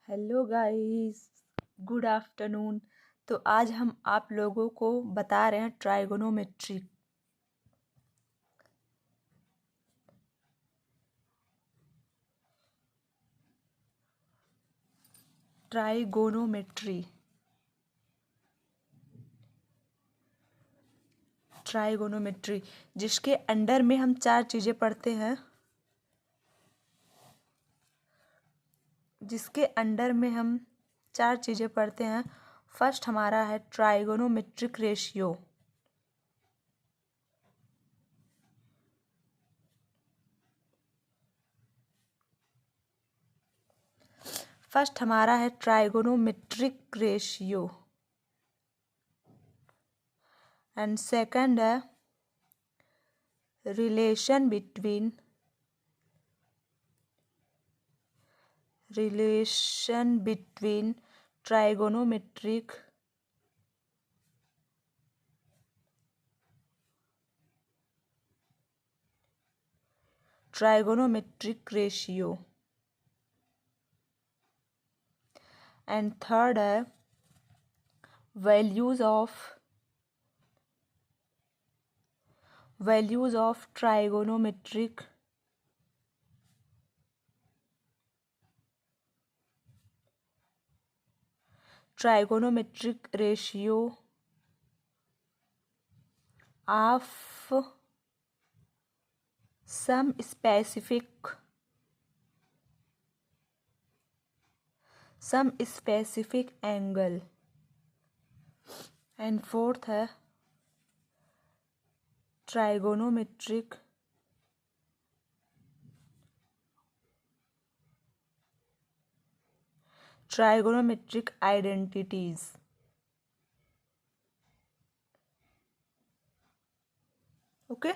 Hello guys, good afternoon. तो आज हम आप लोगों को बता रहे हैं ट्राइगोनोमेट्री। ट्राइगोनोमेट्री ट्राइगोनोमेट्री जिसके अंडर में हम चार चीज़ें पढ़ते हैं। फर्स्ट हमारा है ट्राइगोनोमेट्रिक रेशियो। एंड सेकंड है relation between trigonometric ratio. And third है values of trigonometric ratio of some specific angle। And fourth है ट्राइगोनोमेट्रिक आइडेंटिटीज। ओके,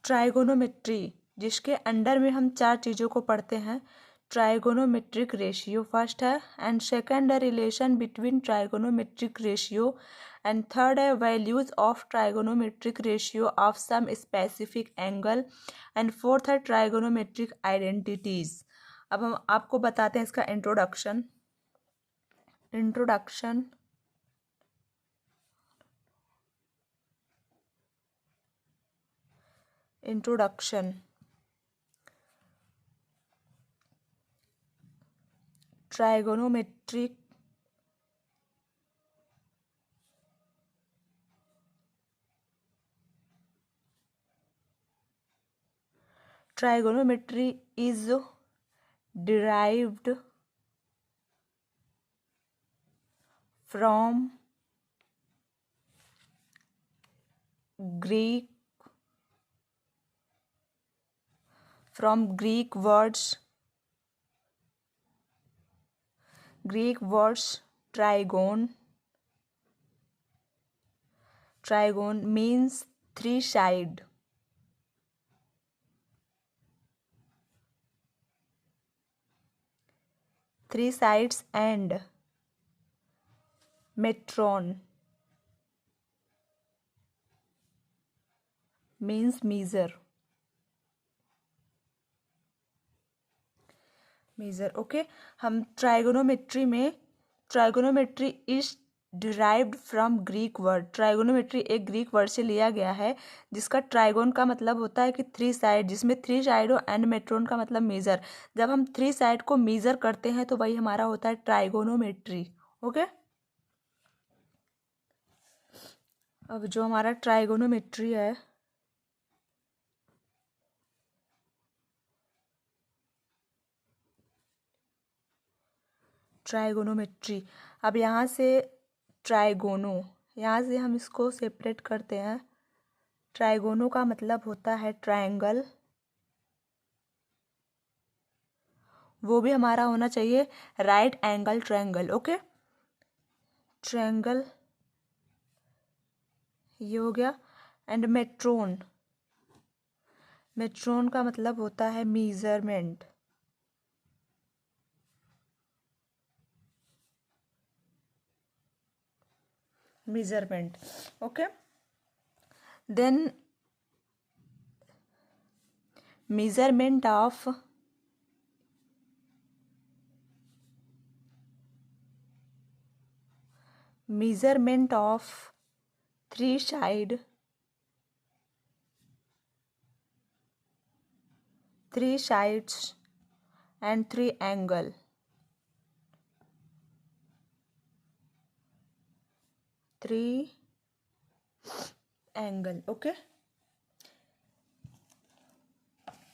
ट्राइगोनोमेट्री जिसके अंडर में हम चार चीज़ों को पढ़ते हैं। ट्राइगोनोमेट्रिक रेशियो फर्स्ट है, एंड सेकंड है relation between trigonometric ratio, and third है values of trigonometric ratio of some specific angle, and fourth है ट्राइगोनोमेट्रिक आइडेंटिटीज। अब हम आपको बताते हैं इसका introduction. Trigonometric is derived from Greek words trigon means three sides and metron means measure। Okay, हम trigonometry is derived from Greek word. Trigonometry एक Greek word से लिया गया है जिसका ट्राइगोन का मतलब होता है कि थ्री साइड, जिसमें थ्री साइड हो, एंड मेट्रोन का मतलब मेजर। जब हम थ्री साइड को मेजर करते हैं तो वही हमारा होता है ट्राइगोनोमेट्री। ओके, अब जो हमारा ट्राइगोनोमेट्री है, अब यहाँ से यहाँ से हम इसको सेपरेट करते हैं। ट्राइगोनो का मतलब होता है ट्रायंगल, वो भी हमारा होना चाहिए right angle triangle. Okay, triangle ये हो गया। एंड मेट्रोन का मतलब होता है measurement. Okay, then measurement of measurement of three sides and three angle. Okay.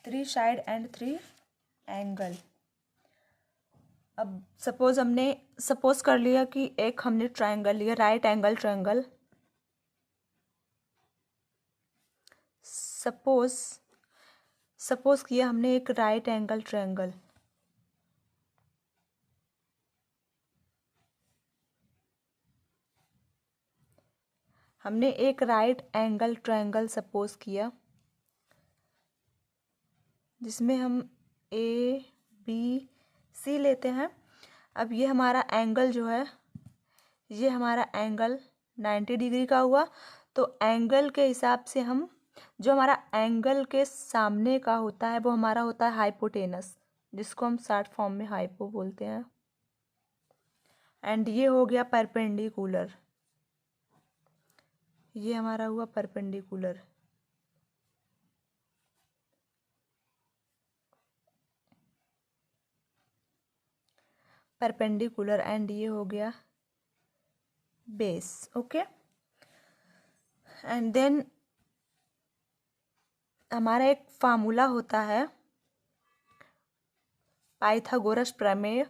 3 side and 3 angle. अब सपोज कर लिया कि एक हमने ट्रायंगल लिया, राइट एंगल ट्रायंगल. सपोज किया हमने एक राइट एंगल ट्रायंगल. हमने एक राइट एंगल ट्रायंगल सपोज किया जिसमें हम ए बी सी लेते हैं. अब ये हमारा एंगल जो है, ये हमारा एंगल 90 डिग्री का हुआ. तो एंगल के हिसाब से हम, जो हमारा एंगल के सामने का होता है वो हमारा होता है हाइपोटेनस, जिसको हम शॉर्ट फॉर्म में हाइपो बोलते हैं. एंड ये हो गया परपेंडिकुलर. ये हमारा हुआ परपेंडिकुलर. एंड ये हो गया बेस. ओके. एंड देन हमारा एक फार्मूला होता है पाइथागोरस प्रमेय.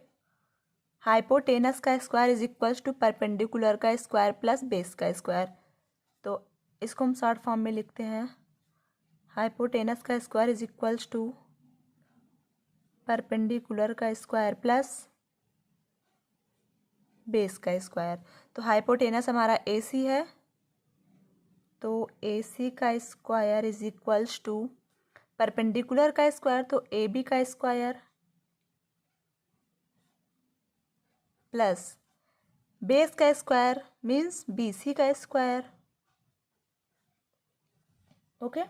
हाइपोटेनस का square is equals to perpendicular का स्क्वायर प्लस बेस का स्क्वायर. तो इसको हम शॉर्ट फॉर्म में लिखते हैं, हाइपोटेनस का square is equals to perpendicular का स्क्वायर प्लस बेस का स्क्वायर. तो हाइपोटेनस हमारा AC है, तो AC का square is equals to perpendicular का स्क्वायर तो AB का स्क्वायर प्लस बेस का स्क्वायर मीन्स BC का स्क्वायर. ओके.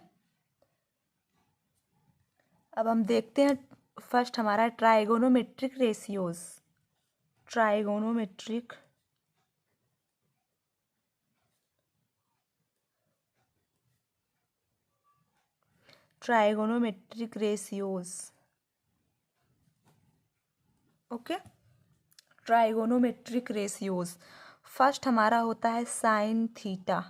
अब हम देखते हैं फर्स्ट हमारा trigonometric ratios. Trigonometric ratios. Okay. Trigonometric ratios. First हमारा होता है साइन थीटा.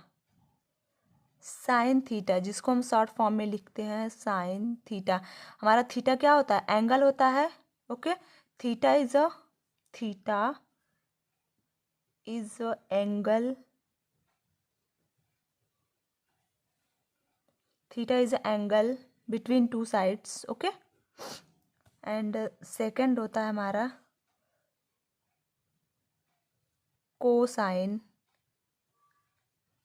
जिसको हम शॉर्ट फॉर्म में लिखते हैं साइन थीटा. हमारा थीटा क्या होता है? एंगल होता है. Okay. Theta is a angle. Theta is a angle between two sides. Okay. And second होता है हमारा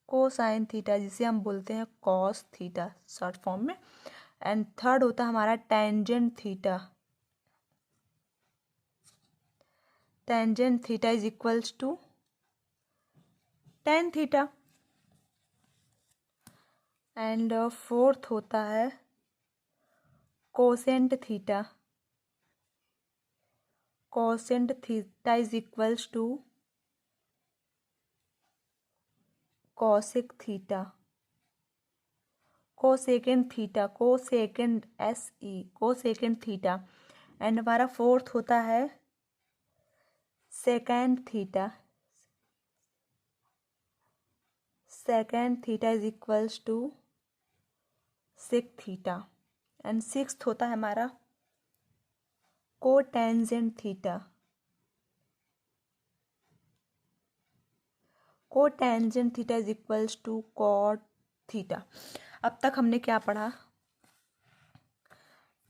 कोसाइन थीटा, जिसे हम बोलते हैं कॉस थीटा शॉर्ट फॉर्म में. एंड थर्ड होता है हमारा tangent theta is equals to tan theta. And fourth होता है cosecant theta is equals to cosec theta. Cosecant theta. And हमारा फोर्थ होता है secant theta is equals to sec theta. And sixth होता है हमारा cotangent theta. Is equals to cot theta. अब तक हमने क्या पढ़ा?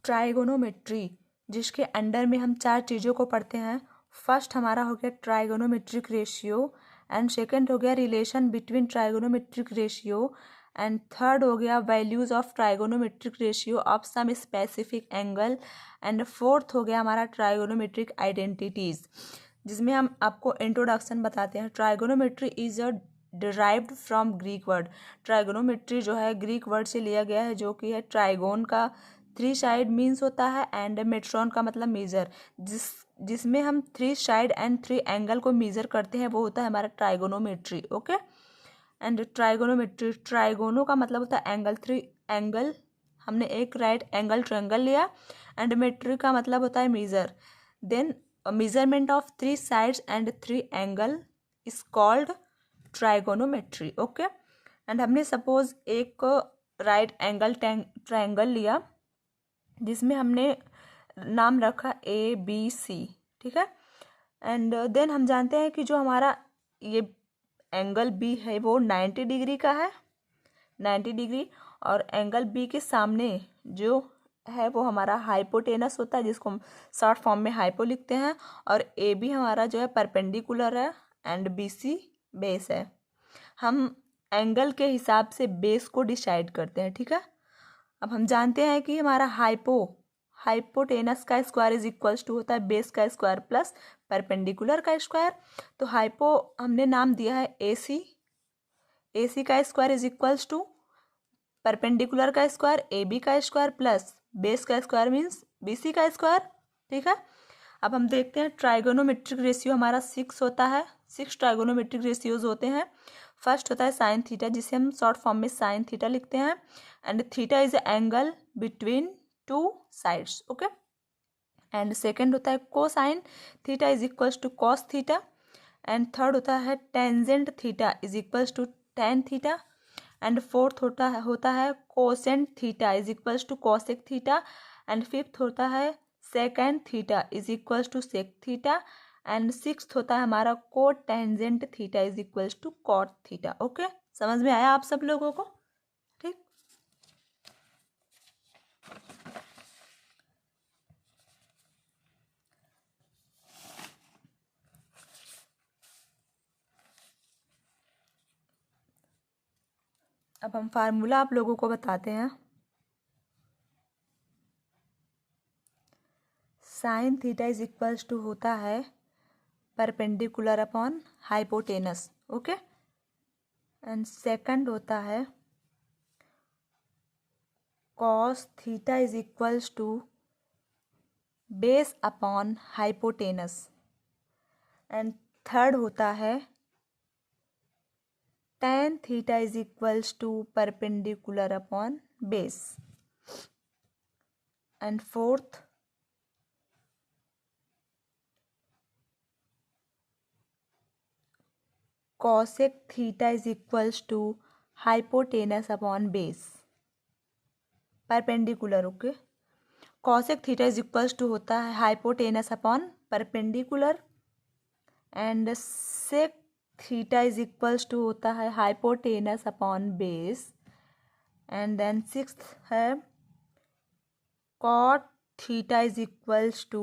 ट्राइगोनोमेट्री, जिसके अंडर में हम 4 चीज़ों को पढ़ते हैं. फर्स्ट हमारा हो गया ट्राइगोनोमेट्रिक रेशियो. एंड सेकंड हो गया relation between trigonometric ratio. And third हो गया values of trigonometric ratio of some specific angle. And fourth हो गया हमारा ट्राइगोनोमेट्रिक आइडेंटिटीज, जिसमें हम आपको इंट्रोडक्शन बताते हैं. Trigonometry is a derived from Greek word. Trigonometry जो है ग्रीक वर्ड से लिया गया है, जो कि है ट्राइगोन का 3 साइड मीन्स होता है एंड मेट्रॉन का मतलब मेजर, जिसमें हम 3 साइड एंड 3 एंगल को मेजर करते हैं वो होता है हमारा trigonometry. Okay, and trigonometry, trigono का मतलब होता है एंगल, 3 एंगल, हमने एक राइट एंगल ट्रायंगल लिया, एंड मेट्री का मतलब होता है measure. Then measurement of 3 sides and 3 angle is called trigonometry. Okay, and हमने सपोज एक राइट एंगल ट्रायंगल लिया जिसमें हमने नाम रखा ABC, ठीक है। एंड देन हम जानते हैं कि जो हमारा ये एंगल B है वो 90 डिग्री का है, 90 डिग्री, और एंगल B के सामने जो है वो हमारा हाइपोटेनस होता है, जिसको हम शॉर्ट फॉर्म में हाइपो लिखते हैं, और AB हमारा जो है परपेंडिकुलर है, एंड BC बेस है। हम एंगल के हिसाब से बेस को डिसाइड करते हैं, ठीक है। अब हम जानते हैं कि हमारा हाइपोटेनस का स्क्वायर इज इक्वल्स टू होता है बेस का स्क्वायर प्लस परपेंडिकुलर का स्क्वायर। तो हाइपो हमने नाम दिया है AC, AC का square is equals to perpendicular का स्क्वायर AB का स्क्वायर प्लस बेस का स्क्वायर मीन्स BC का स्क्वायर, ठीक है। अब हम देखते हैं ट्राइगोनोमेट्रिक रेशियो हमारा 6 होता है, 6 ट्राइगोनोमेट्रिक रेशियोज होते हैं। फर्स्ट होता है साइन थीटा, जिसे हम शॉर्ट फॉर्म में साइन थीटा लिखते हैं, and theta is angle between 2 sides. Okay, and second होता है cosine theta is equals to cos theta, and third होता है tangent theta is equals to tan theta, and fourth होता है cosecant theta is equals to cosec theta, and fifth होता है secant theta is equals to sec theta, and sixth होता है हमारा coat tangent theta is equals to cot theta. Okay, समझ में आया आप सब लोगों को? ठीक, अब हम फार्मूला आप लोगों को बताते हैं। Sine theta is equals to होता है perpendicular upon hypotenuse. Okay, and second होता है cos theta is equals to base upon hypotenuse, and third होता है tan theta is equals to perpendicular upon base, and fourth cosec theta is equals to hypotenuse upon base perpendicular. Okay, cosec theta is equals to होता है hypotenuse upon perpendicular, and sec theta is equals to होता है hypotenuse upon base, and then sixth है cot theta is equals to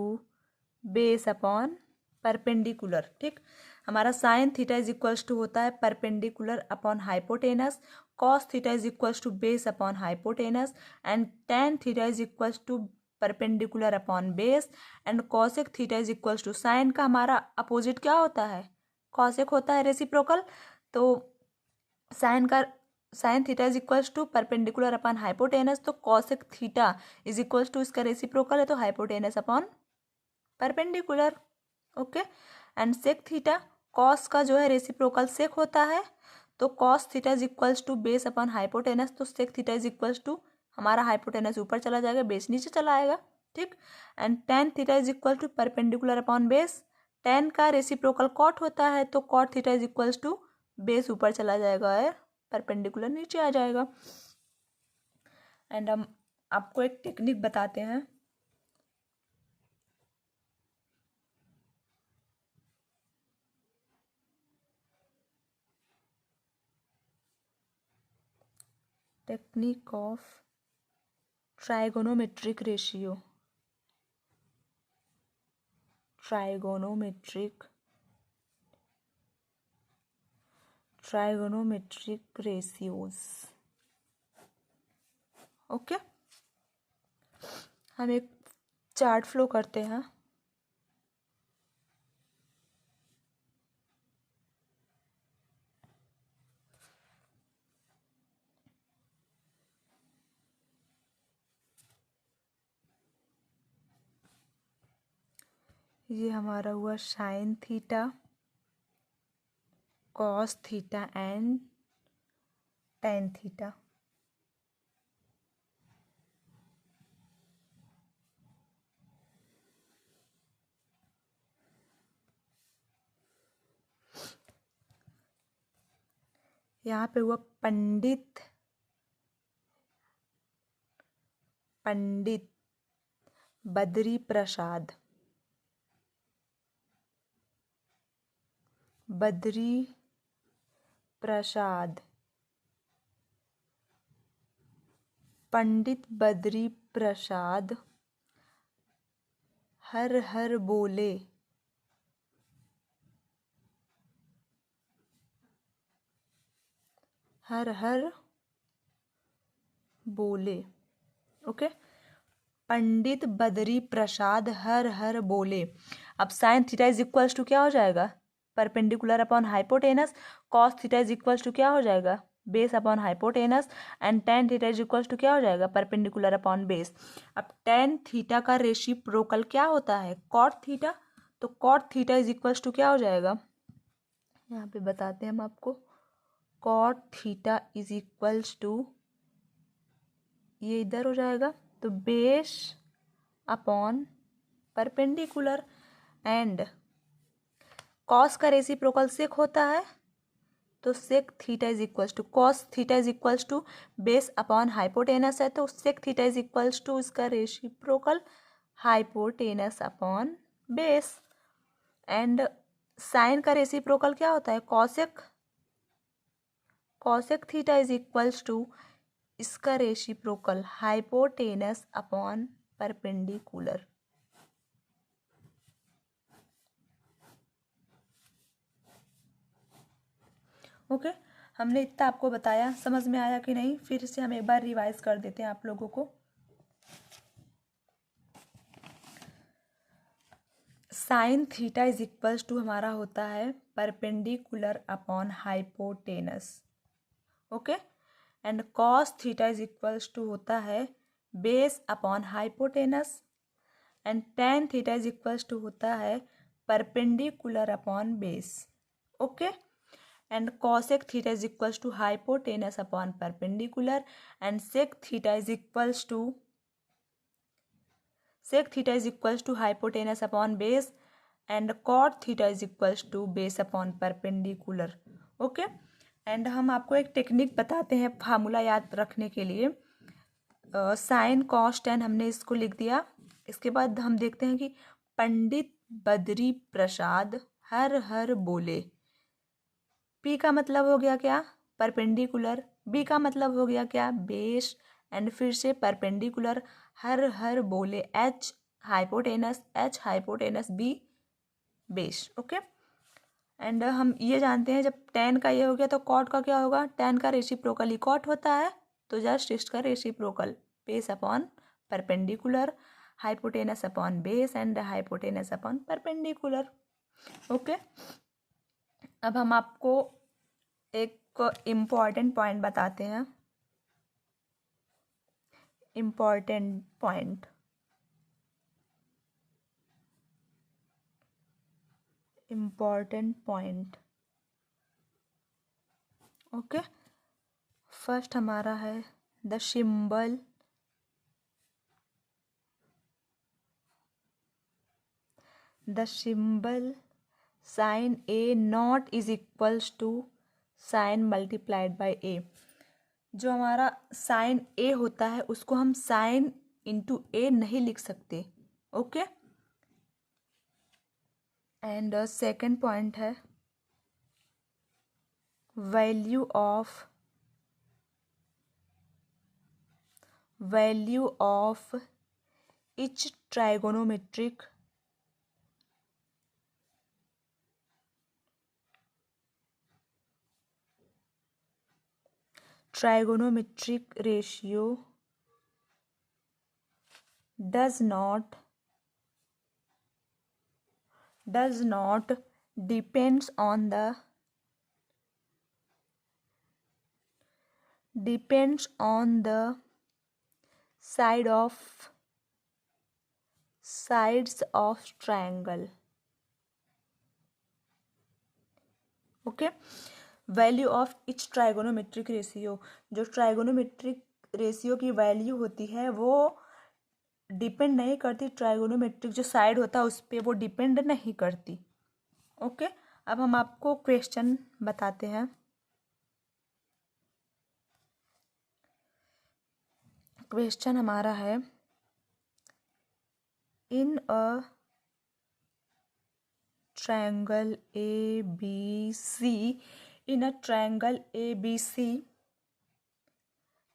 base upon perpendicular. ठीक, हमारा sine theta is equals to होता है perpendicular upon hypotenuse, cos theta is equals to base upon hypotenuse, and tan theta is equals to perpendicular upon base, and cosec theta is equals to, sine का हमारा opposite क्या होता है? Cosec होता है reciprocal. तो sine theta is equals to perpendicular upon hypotenuse, तो cosec theta is equals to इसका रेसिप्रोकल है तो hypotenuse upon perpendicular. Okay, and sec theta, cos का जो है रेसिप्रोकल सेक होता है, तो cos theta is equals to base upon hypotenuse, तो sec theta is equals to हमारा हाइपोटेनस ऊपर चला जाएगा, बेस नीचे चला आएगा। ठीक, and tan theta is equal to perpendicular upon base, tan का रेसिप्रोकल कॉट होता है तो cot theta is equals to base ऊपर चला जाएगा और परपेंडिकुलर नीचे आ जाएगा। एंड हम आपको एक टेक्निक बताते हैं। Technique of trigonometric ratio, trigonometric ratios. Okay, हम एक चार्ट फ्लो करते हैं। ये हमारा हुआ sine theta, cos theta and tan theta. यहाँ पे हुआ पंडित बद्री प्रसाद, पंडित बद्री प्रसाद हर हर बोले, हर हर बोले। ओके, पंडित बद्री प्रसाद हर हर बोले। अब sine theta is equals to क्या हो जाएगा, perpendicular upon hypotenuse. Cos theta is equals to क्या हो जाएगा, base upon hypotenuse. And tan theta is equals to क्या हो जाएगा, परपेंडिकुलर अपॉन बेस। अब टेन थीटा का रेसिप्रोकल क्या होता है, कॉट थीटा। तो cot theta is equals to क्या हो जाएगा, यहाँ पे बताते हैं हम आपको। Cot theta is equals to, ये इधर हो जाएगा तो base upon perpendicular. And cos का रेसिप्रोकल सेक होता है, तो sec theta is equals to, cos theta is equals to base upon hypotenuse है, तो sec theta is equals to इसका reciprocal hypotenuse upon base. And sine का reciprocal क्या होता है, cosec theta is equals to इसका reciprocal hypotenuse upon perpendicular. Okay, हमने इतना आपको बताया, समझ में आया कि नहीं, फिर से हम एक बार रिवाइज कर देते हैं आप लोगों को। Sine theta is equals to हमारा होता है perpendicular upon hypotenuse. Okay, and cos theta is equals to होता है base upon hypotenuse. And tan theta is equals to होता है perpendicular upon base. Okay, and cosec theta is equals to hypotenuse upon perpendicular, and sec theta is equals to hypotenuse upon base, and cot theta is equals to base upon perpendicular. Okay, and हम आपको एक technique बताते हैं formula याद रखने के लिए। Sine cos tan हमने इसको लिख दिया। इसके बाद हम देखते हैं कि पंडित बद्री प्रसाद हर हर बोले। पी का मतलब हो गया क्या, परपेंडिकुलर। बी का मतलब हो गया क्या, बेस। एंड फिर से परपेंडिकुलर, हर हर बोले। H hypotenuse B base. Okay, and हम ये जानते हैं जब टेन का ये हो गया तो कॉट का क्या होगा, टेन का रेसिप्रोकल ही कॉट होता है, तो जस्ट इसका reciprocal base upon perpendicular, hypotenuse upon base and hypotenuse upon perpendicular. Okay, अब हम आपको एक इम्पॉर्टेंट पॉइंट बताते हैं। Important point. ओके, फर्स्ट हमारा है the symbol sine A not is equals to sine multiplied by A. जो हमारा साइन ए होता है उसको हम साइन इंटू ए नहीं लिख सकते। ओके, एंड सेकेंड पॉइंट है value of each trigonometric ratio does not depends on the sides of triangle. Okay. Value of each trigonometric ratio, जो ट्राइगोनोमेट्रिक रेशियो की वैल्यू होती है वो डिपेंड नहीं करती, ट्राइगोनोमेट्रिक जो साइड होता है उस पर वो डिपेंड नहीं करती। ओके, अब हम आपको क्वेश्चन बताते हैं। क्वेश्चन हमारा है, in a triangle ABC, in a triangle ABC,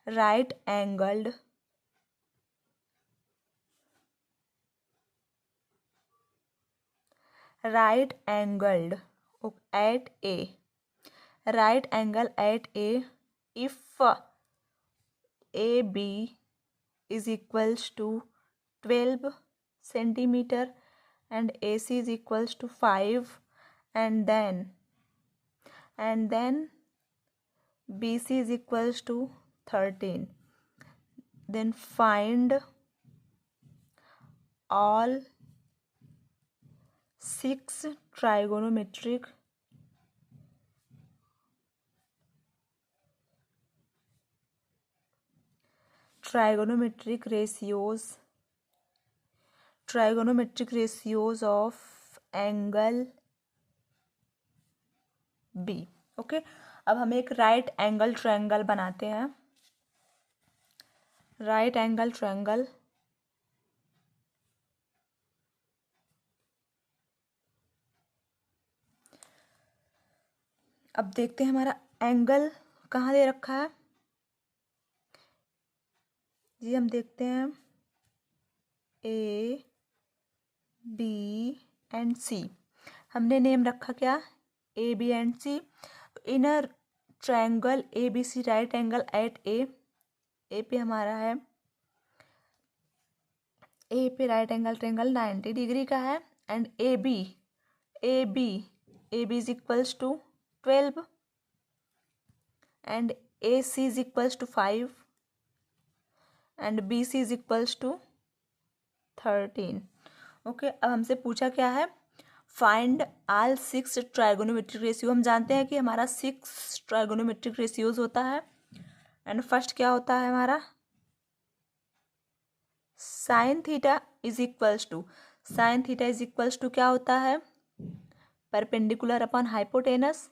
right angled at A, right angle at A, if AB is equals to 12 centimeter and AC is equals to 5, and then BC is equals to 13, then find all 6 trigonometric ratios of angle B। Okay, अब हम एक right angle triangle बनाते हैं। Right angle triangle, अब देखते हैं हमारा angle कहाँ दे रखा है जी। हम देखते हैं A, B एंड C, हमने नेम रखा क्या, A, B and C। In a triangle ABC right angle at A पे हमारा है, ए पे राइट एंगल ट्रायंगल 90 डिग्री का है, and A B is equals to 12 and A C is equals to 5 and B C is equals to 13। Okay, अब हमसे पूछा क्या है, फाइंड ऑल 6 ट्राइगोनोमेट्रिक रेशियो। हम जानते हैं कि हमारा 6 ट्राइगोनोमेट्रिक रेशियोज होता है, एंड फर्स्ट क्या होता है हमारा, sine theta is equals to, sine theta is equals to क्या होता है, perpendicular upon hypotenuse,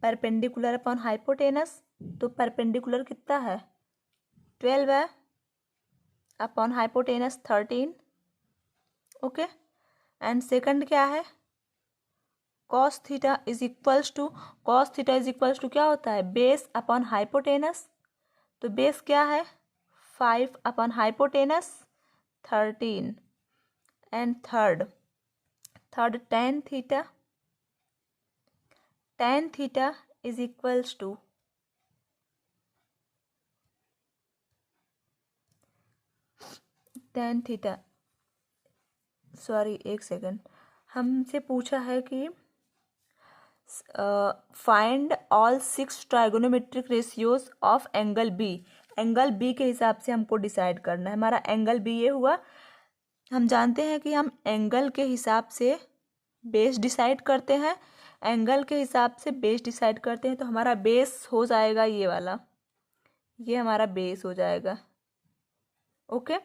perpendicular upon hypotenuse, तो परपेंडिकुलर कितना है 12 है, upon hypotenuse 13। Okay, and second क्या है, cos theta is equals to, cos theta is equals to क्या होता है, बेस अपॉन हाइपोटेनस, तो बेस क्या है 5 upon hypotenuse 13। And third tan theta, tan theta is equals to, tan theta, sorry एक second, हमसे पूछा है कि find all 6 trigonometric ratios of angle B. Angle B के हिसाब से हमको डिसाइड करना है। हमारा एंगल बी ये हुआ, हम जानते हैं कि हम एंगल के हिसाब से बेस डिसाइड करते हैं, एंगल के हिसाब से बेस डिसाइड करते हैं, तो हमारा बेस हो जाएगा ये वाला, ये हमारा बेस हो जाएगा। ओके,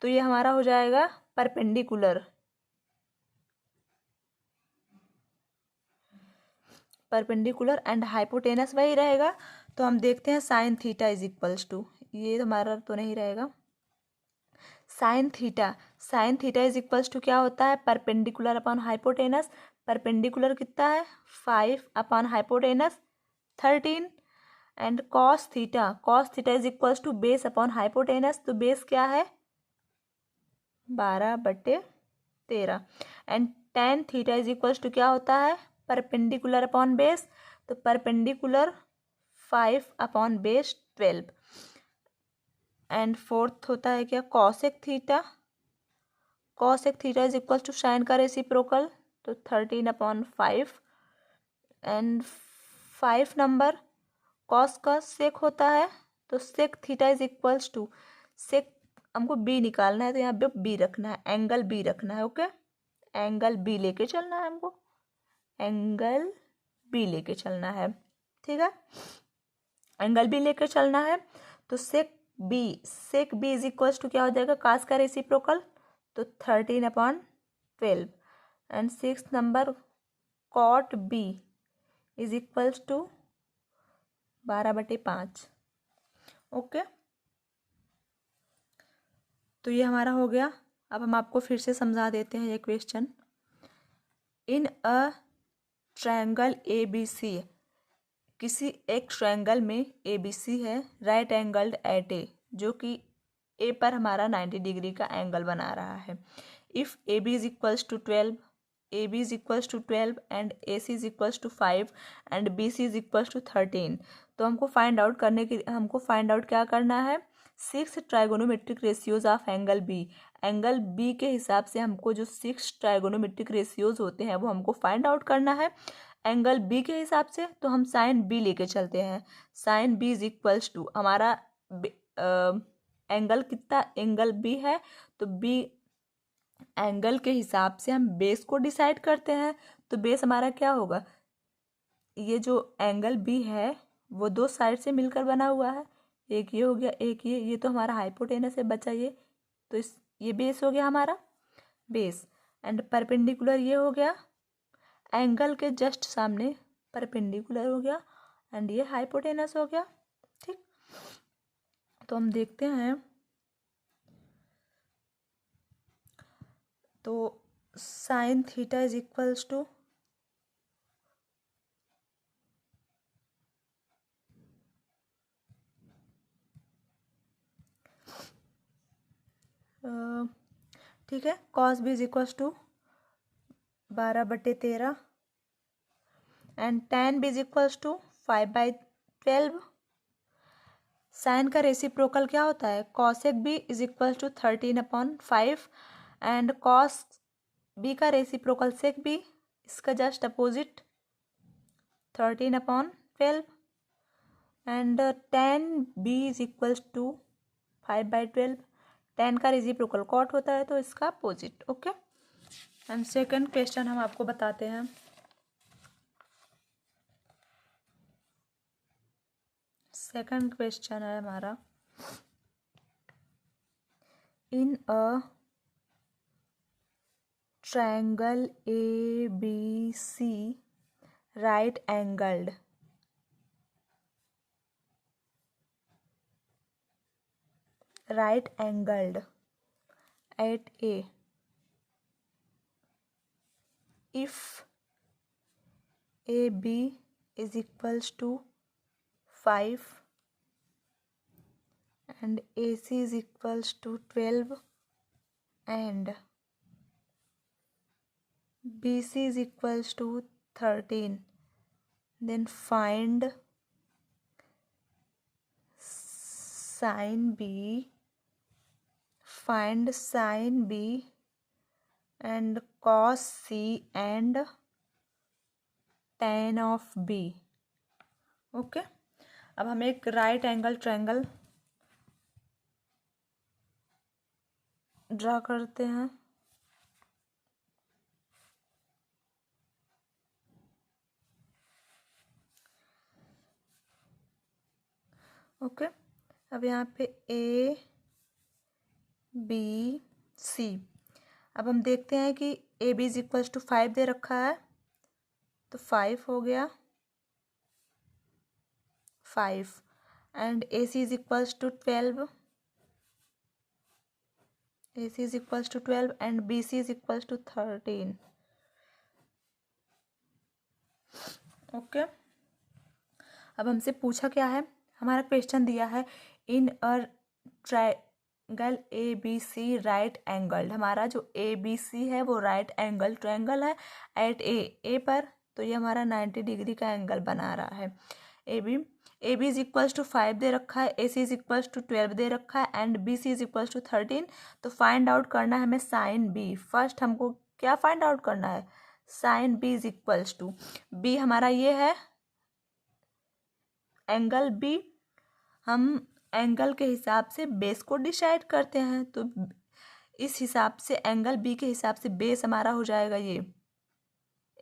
तो ये हमारा हो जाएगा परपेंडिकुलर, परपेंडिकुलर एंड हाइपोटेनस वही रहेगा। तो हम देखते हैं sine theta is equals to, ये हमारा तो नहीं रहेगा, sine theta, sine theta is equals to क्या होता है, परपेंडिकुलर अपॉन हाइपोटेनस, परपेंडिकुलर कितना है 5 upon hypotenuse 13। And cos theta, cos theta is equals to base upon hypotenuse, तो बेस क्या है 12/13। And tan theta is equals to क्या होता है, परपेंडिकुलर अपॉन बेस, तो perpendicular 5 upon base 12। And fourth होता है क्या, cosec theta, cosec theta is equals to sine का रेसिप्रोकल, तो 13/5। एंड 5 नंबर कॉस का सेक होता है, तो sec theta is equals to, sec हमको बी निकालना है तो यहाँ पे बी रखना है, एंगल बी रखना है। ओके, एंगल बी लेके चलना है हमको, एंगल बी लेके चलना है। ठीक है, एंगल बी लेके चलना है। तो sec B is equals to क्या हो जाएगा, कास का रेसिप्रोकल, तो 13/12। And 6 number cot B is equals to 12/5। Okay, तो ये हमारा हो गया। अब हम आपको फिर से समझा देते हैं ये question. In a triangle A B C, किसी एक ट्रायंगल में ए बी सी है, राइट एंगल्ड एट ए, जो कि ए पर हमारा 90 डिग्री का एंगल बना रहा है। If A B is equals to 12, A B is equals to 12 and A C is equals to 5 and B C is equals to 13। तो हमको फाइंड आउट क्या करना है, 6 trigonometric ratios of angle B. Angle B के हिसाब से हमको जो 6 ट्राइगोनोमेट्रिक रेशियोज होते हैं वो हमको फाइंड आउट करना है। एंगल बी के हिसाब से तो हम साइन बी लेके चलते हैं। Sine B is equals to हमारा एंगल कितना, एंगल बी है, तो बी एंगल के हिसाब से हम बेस को डिसाइड करते हैं। तो बेस हमारा क्या होगा, ये जो एंगल बी है वो दो साइड से मिलकर बना हुआ है, एक ये हो गया, एक ये तो हमारा हाइपोटेनस है बचा ये। तो ये बेस हो गया हमारा बेस, एंड परपेंडिकुलर ये हो गया, एंगल के जस्ट सामने परपेंडिकुलर हो गया, एंड ये हाइपोटेनस हो गया। ठीक, तो हम देखते हैं। तो sine theta is equals to ठीक है, cos B is equals to 12/13 and tan B is equals to 5/12। Sine का रेसिप्रोकल क्या होता है, cosec B is equals to 13/5 and cos B का रेसिप्रोकल सेक बी, इसका just opposite 13/12 and tan B is equals to 5/12। tan का reciprocal cot होता है तो इसका opposite. Okay, and second question हम आपको बताते हैं। सेकंड क्वेश्चन है हमारा, in a triangle A B C right angled at A, if AB is equals to 5 and AC is equals to 12 and BC is equals to 13, then find sin B and cos C and tan of B। Okay, अब हम एक right angle triangle draw करते हैं। Okay, अब यहाँ पे ए B C, अब हम देखते हैं कि A B is equals to 5 दे रखा है, तो 5 हो गया 5 and A C is equals to 12, A C is equals to 12 and B C is equals to 13। Okay, अब हमसे पूछा क्या है, हमारा क्वेश्चन दिया है in a triangle A B C right angled. हमारा जो ए बी सी है वो राइट एंगल ट्रायंगल है एट ए पर, तो ये हमारा 90 डिग्री का एंगल बना रहा है। A B is equals to 5 दे रखा है, A C is equals to 12 दे रखा है and B C is equals to 13। तो फाइंड आउट करना है हमें साइन बी। फर्स्ट हमको क्या फाइंड आउट करना है, sine B is equals to, B हमारा ये है एंगल बी, हम एंगल के हिसाब से बेस को डिसाइड करते हैं, तो इस हिसाब से एंगल बी के हिसाब से बेस हमारा हो जाएगा ये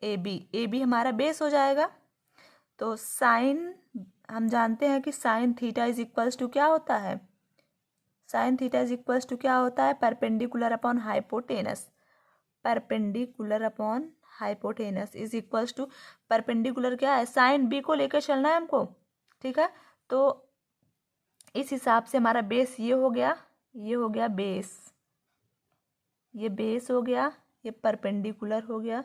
ए बी हमारा बेस हो जाएगा। तो साइन, हम जानते हैं कि sine theta is equals to क्या होता है, sine theta is equals to क्या होता है, perpendicular upon hypotenuse, perpendicular upon hypotenuse is equals to, perpendicular क्या है, साइन बी को लेकर चलना है हमको, ठीक है। तो इस हिसाब से हमारा बेस ये हो गया, ये हो गया बेस, ये बेस हो गया, ये परपेंडिकुलर हो गया,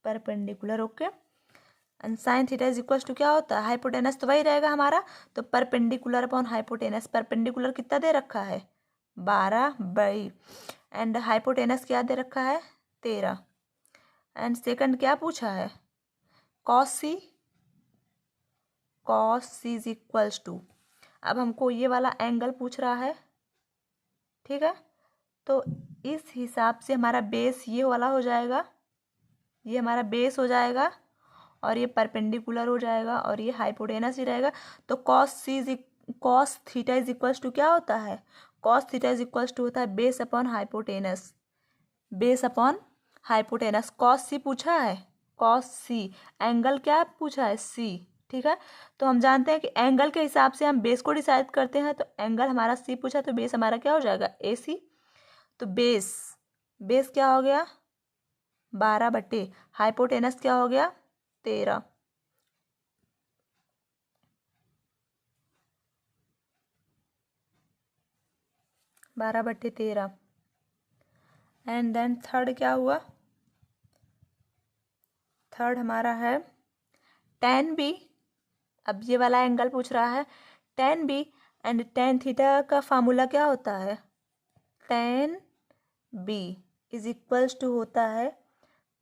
perpendicular, okay. And sine theta is equals to क्या होता है, हाइपोटेनस तो वही रहेगा हमारा, तो परपेंडिकुलर अपॉन हाइपोटेनस, परपेंडिकुलर कितना दे रखा है 12/, एंड हाइपोटेनस क्या दे रखा है 13, एंड सेकंड क्या पूछा है cos C, cos C is equals to, अब हमको ये वाला एंगल पूछ रहा है, ठीक है। तो इस हिसाब से हमारा बेस ये वाला हो जाएगा, ये हमारा बेस हो जाएगा, और ये परपेंडिकुलर हो जाएगा, और ये हाइपोटेनस ही रहेगा। तो cos theta is equals to क्या होता है, cos theta is equals to होता है base upon hypotenuse, base upon hypotenuse. Cos C पूछा है, कॉस सी, एंगल क्या पूछा है सी, ठीक है। तो हम जानते हैं कि एंगल के हिसाब से हम बेस को डिसाइड करते हैं, तो एंगल हमारा सी पूछा, तो बेस हमारा क्या हो जाएगा ए सी। तो बेस, बेस क्या हो गया 12/, हाइपोटेनस क्या हो गया 13, 12/13, एंड देन थर्ड क्या हुआ, थर्ड हमारा है tan बी, अब ये वाला एंगल पूछ रहा है tan B, and tan theta का फार्मूला क्या होता है, tan B is equals to होता है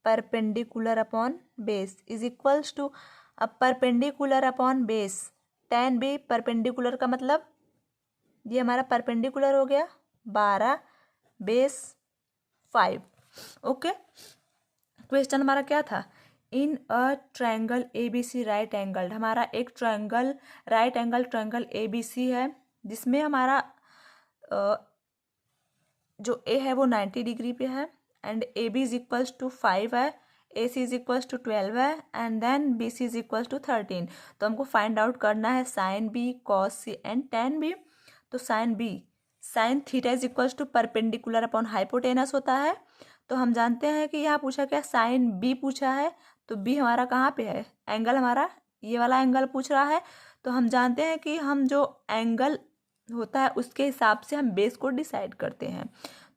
perpendicular upon base is equals to, अब perpendicular upon base, tan B perpendicular का मतलब ये हमारा परपेंडिकुलर हो गया 12 बेस 5, ओके। क्वेश्चन हमारा क्या था, in a triangle A B C right angle, हमारा एक triangle right angle triangle A B C है, जिसमें हमारा जो ए है वो 90 डिग्री पे है, and A B is equals to 5 है, A C is equals to 12 है, and then B C is equals to 13। तो हमको फाइंड आउट करना है sine B cos C and tan B. तो sine B, sine theta is equals to perpendicular upon hypotenuse होता है। तो हम जानते हैं कि यहाँ पूछा क्या, साइन बी पूछा है, तो बी हमारा कहाँ पे है, एंगल हमारा ये वाला एंगल पूछ रहा है। तो हम जानते हैं कि हम जो एंगल होता है उसके हिसाब से हम बेस को डिसाइड करते हैं।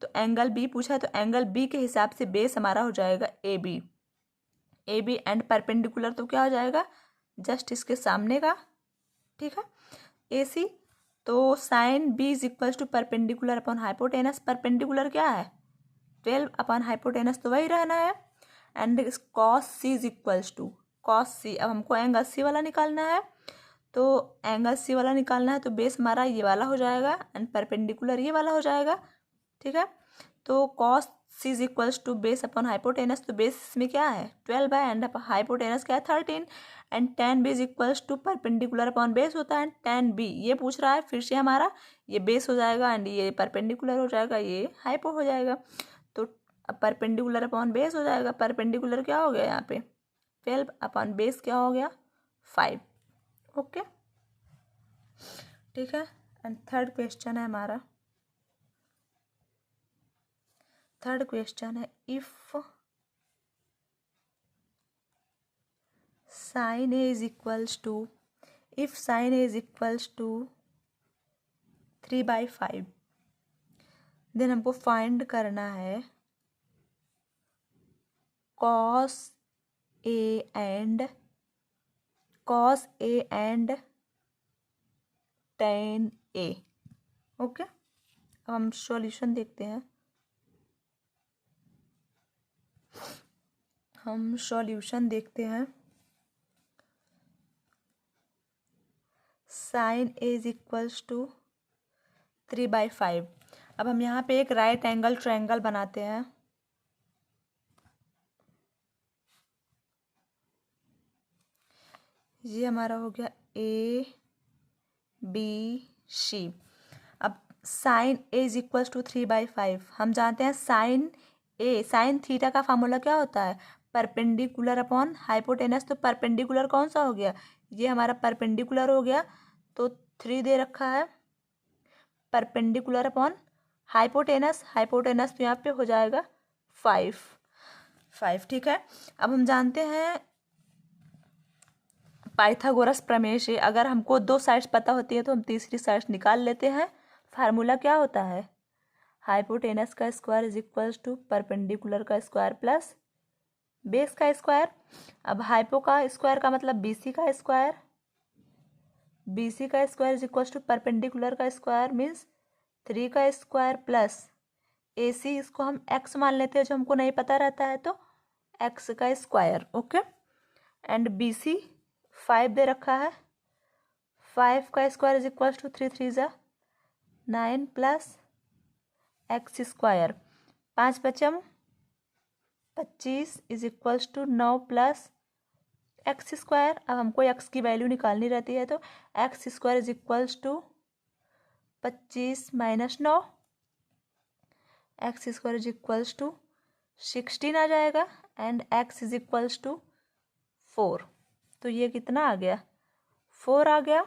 तो एंगल बी पूछा है, तो एंगल बी के हिसाब से बेस हमारा हो जाएगा A B, A B and perpendicular तो क्या हो जाएगा जस्ट इसके सामने का, ठीक है, ए सी। तो sine B is equals to perpendicular upon hypotenuse, perpendicular क्या है 12 अपॉन हाइपोटेनस तो वही रहना है, and cos C is equals to cos C, अब हमको एंगल सी वाला निकालना है, तो एंगल सी वाला निकालना है, तो बेस हमारा ये वाला हो जाएगा एंड परपेंडिकुलर ये वाला हो जाएगा, ठीक है। तो cos C is equals to base upon hypotenuse, तो बेस में क्या है 12 है, एंड हाइपोटेनस क्या है 13, and tan B is equals to perpendicular upon base होता है, tan बी ये पूछ रहा है, फिर से हमारा ये बेस हो जाएगा एंड ये परपेंडिकुलर हो जाएगा, ये हाइपो हो जाएगा। तो परपेंडिकुलर अपॉन बेस हो जाएगा, परपेंडिकुलर क्या हो गया यहाँ पे 12 अपॉन बेस क्या हो गया 5, ओके, ठीक है। एंड थर्ड क्वेश्चन है हमारा, थर्ड क्वेश्चन है if sine A is equals to, if sine A is equals to 3/5, then हमको फाइंड करना है cos A and tan A, okay. अब हम सॉल्यूशन देखते हैं, हम सॉल्यूशन देखते हैं, sine A is equals to 3/5। अब हम यहाँ पे एक राइट एंगल ट्रायंगल बनाते हैं, ये हमारा हो गया ए बी सी। अब sine A is equals to 3/5, हम जानते हैं साइन ए साइन थीटा का फार्मूला क्या होता है, परपेंडिकुलर अपॉन हाइपोटेनस। तो परपेंडिकुलर कौन सा हो गया, ये हमारा परपेंडिकुलर हो गया, तो 3 दे रखा है। परपेंडिकुलर अपॉन हाइपोटेनस, हाइपोटेनस तो यहाँ पे हो जाएगा 5। ठीक है। अब हम जानते हैं पाइथागोरस प्रमेय से अगर हमको 2 साइड्स पता होती है तो हम तीसरी साइड्स निकाल लेते हैं। फार्मूला क्या होता है, हाइपोटेनस का square is equals to perpendicular का स्क्वायर प्लस बेस का स्क्वायर। अब हाइपो का स्क्वायर का मतलब बीसी का स्क्वायर, बीसी का square is equals to perpendicular का स्क्वायर मीन्स 3 का स्क्वायर प्लस AC, इसको हम x मान लेते हैं जो हमको नहीं पता रहता है, तो x का स्क्वायर। ओके। एंड BC 5 दे रखा है, 5 का स्क्वायर इज इक्वल टू 3 3 ज़ा 9 प्लस x स्क्वायर, 5 पचम 25 is equals to 9 plus x square. अब हमको x की वैल्यू निकालनी रहती है, तो x square is equals to 25 minus 9, x square is equals to 16 आ जाएगा and x is equals to 4। तो ये कितना आ गया, 4 आ गया।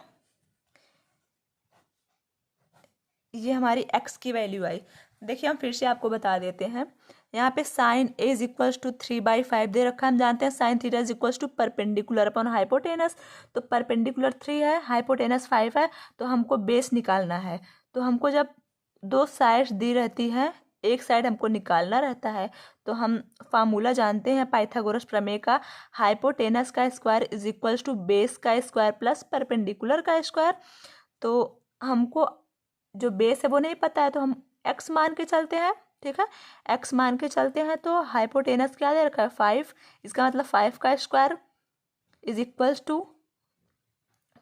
ये हमारी x की वैल्यू आई। देखिए हम फिर से आपको बता देते हैं, यहाँ पे sine a is equals to 3/5 दे रखा है। हम जानते हैं sine theta is equals to perpendicular upon hypotenuse, तो परपेंडिकुलर 3 है, हाइपोटेनस 5 है, तो हमको बेस निकालना है। तो हमको जब 2 साइड्स दी रहती हैं, एक साइड हमको निकालना रहता है, तो हम फार्मूला जानते हैं पाइथागोरस प्रमेय का, हाइपोटेनस का square is equals to base का स्क्वायर प्लस परपेंडिकुलर का स्क्वायर। तो हमको जो बेस है वो नहीं पता है, तो हम x मान के चलते हैं। ठीक है, x मान के चलते हैं, तो हाइपोटेनस क्या दे रखा है 5, इसका मतलब 5 का square is equals to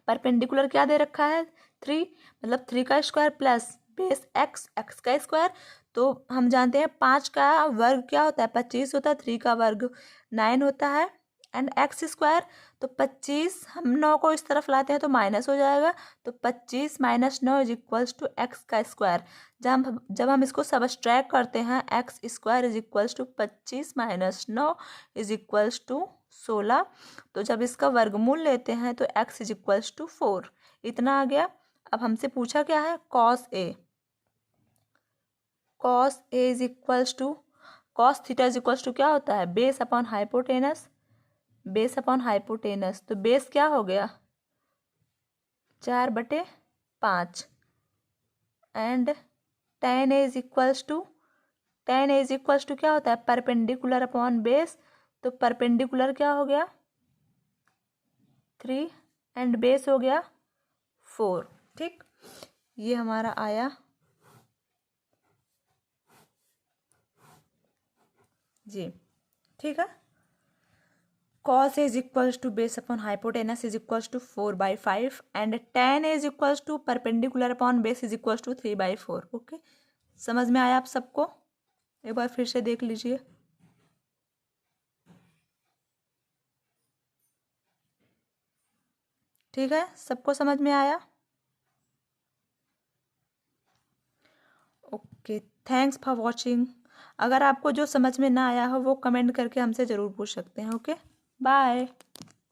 perpendicular क्या दे रखा है 3, मतलब 3 का स्क्वायर प्लस बेस x का स्क्वायर। तो हम जानते हैं 5 का वर्ग क्या होता है 25 होता है, 3 का वर्ग 9 होता है एंड x स्क्वायर। तो 25 हम 9 को इस तरफ लाते हैं तो माइनस हो जाएगा, तो 25 minus 9 is equals to x का स्क्वायर। जब हम इसको सबस्ट्रैक्ट करते हैं, x square is equals to 25 minus 9 is equals to 16। तो जब इसका वर्गमूल लेते हैं तो x इज इक्वल्स टू 4, इतना आ गया। अब हमसे पूछा क्या है, cos A, cos A is equals to cos theta is equals to क्या होता है, base upon hypotenuse, base upon hypotenuse. तो बेस क्या हो गया 4/5 and tan A is equals to, tan A is equals to क्या होता है परपेंडिकुलर अपॉन बेस। तो परपेंडिकुलर क्या हो गया 3 एंड बेस हो गया 4। ठीक, ये हमारा आया जी। ठीक है, cos A is equals to base upon hypotenuse is equals to 4/5 and tan A is equals to perpendicular upon base is equals to 3/4। Okay, समझ में आया आप सबको, एक बार फिर से देख लीजिए। ठीक है, सबको समझ में आया। Okay, thanks for watching. अगर आपको जो समझ में ना आया हो वो कमेंट करके हमसे ज़रूर पूछ सकते हैं। Okay, bye.